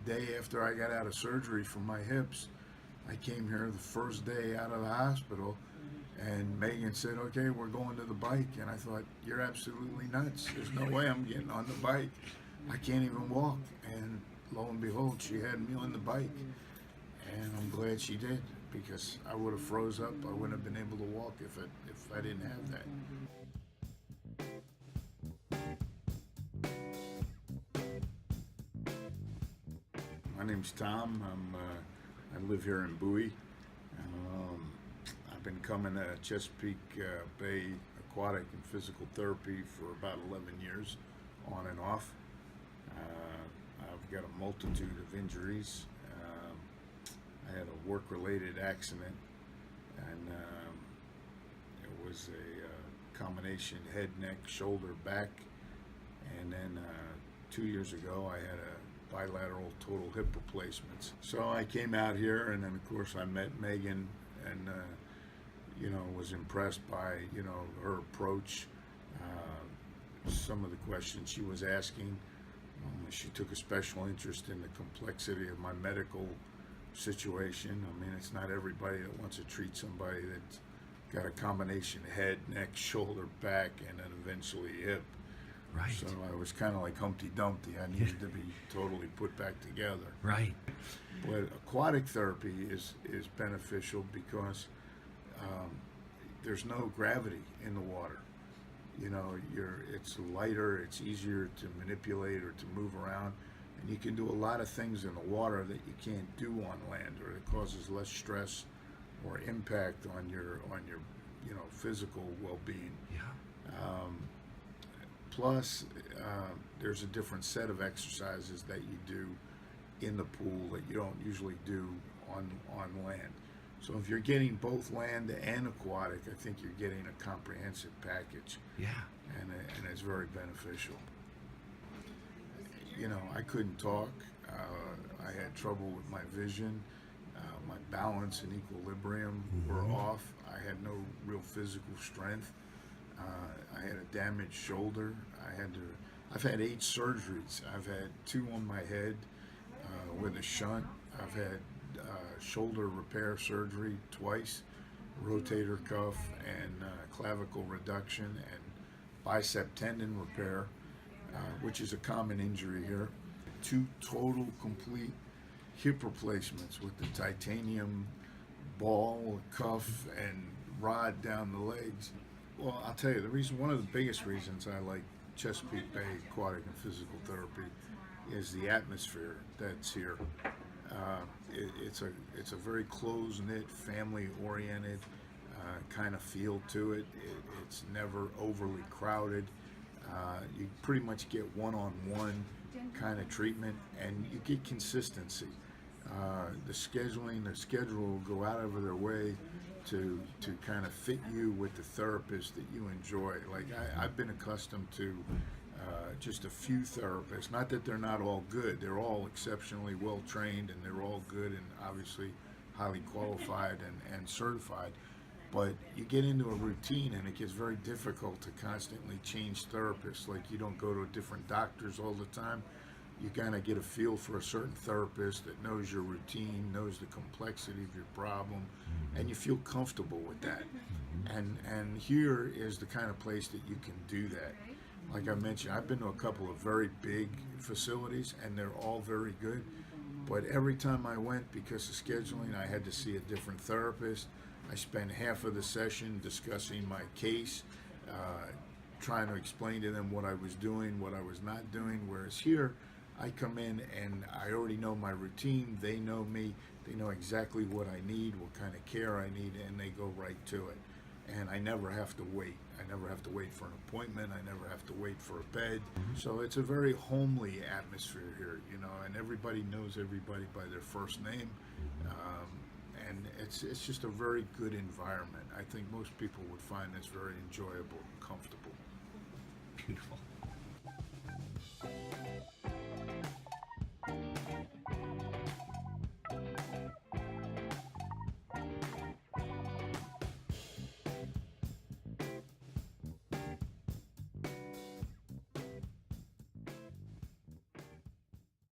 day after I got out of surgery for my hips, I came here the first day out of the hospital, and Megan said, "Okay, we're going to the bike." And I thought, "You're absolutely nuts. There's no way I'm getting on the bike. I can't even walk." And lo and behold, she had me on the bike. And I'm glad she did, because I would have froze up. I wouldn't have been able to walk if I didn't have that. My name's Tom. I live here in Bowie. I've been coming to Chesapeake Bay Aquatic and Physical Therapy for about 11 years, on and off. I've got a multitude of injuries. I had a work-related accident, and it was a combination head, neck, shoulder, back, and then 2 years ago I had a bilateral total hip replacements. So I came out here, and then of course I met Megan, and was impressed by her approach, some of the questions she was asking. She took a special interest in the complexity of my medical situation. I mean, it's not everybody that wants to treat somebody that's got a combination head, neck, shoulder, back, and then eventually hip. Right. So I was kind of like Humpty Dumpty. I needed to be totally put back together. Right. But aquatic therapy is beneficial because there's no gravity in the water. It's lighter, it's easier to manipulate or to move around, and you can do a lot of things in the water that you can't do on land, or it causes less stress or impact on your physical well-being. Yeah. Plus, there's a different set of exercises that you do in the pool that you don't usually do on land. So if you're getting both land and aquatic, I think you're getting a comprehensive package. Yeah. And it's very beneficial. I couldn't talk. I had trouble with my vision. My balance and equilibrium were off. I had no real physical strength. I had a damaged shoulder. I've had 8 surgeries. I've had 2 on my head with a shunt. I've had shoulder repair surgery twice, rotator cuff and clavicle reduction, and bicep tendon repair, which is a common injury here. 2 total complete hip replacements with the titanium ball, cuff, and rod down the legs. Well, I'll tell you, one of the biggest reasons I like Chesapeake Bay Aquatic and Physical Therapy is the atmosphere that's here. It's a very close-knit, family-oriented kind of feel to it. It's never overly crowded. You pretty much get one-on-one kind of treatment, and you get consistency. The schedule will go out of their way to kind of fit you with the therapist that you enjoy. Like I've been accustomed to just a few therapists. Not that they're not all good. They're all exceptionally well trained, and they're all good and obviously highly qualified and certified. But you get into a routine, and it gets very difficult to constantly change therapists. Like, you don't go to different doctors all the time. You kind of get a feel for a certain therapist that knows your routine, knows the complexity of your problem, and you feel comfortable with that. And here is the kind of place that you can do that. Like I mentioned, I've been to a couple of very big facilities, and they're all very good. But every time I went, because of scheduling, I had to see a different therapist. I spent half of the session discussing my case, trying to explain to them what I was doing, what I was not doing. Whereas here, I come in and I already know my routine. They know me. They know exactly what I need, what kind of care I need, and they go right to it. And I never have to wait. I never have to wait for an appointment. I never have to wait for a bed. So it's a very homely atmosphere here, and everybody knows everybody by their first name. And it's just a very good environment. I think most people would find this very enjoyable and comfortable. Beautiful.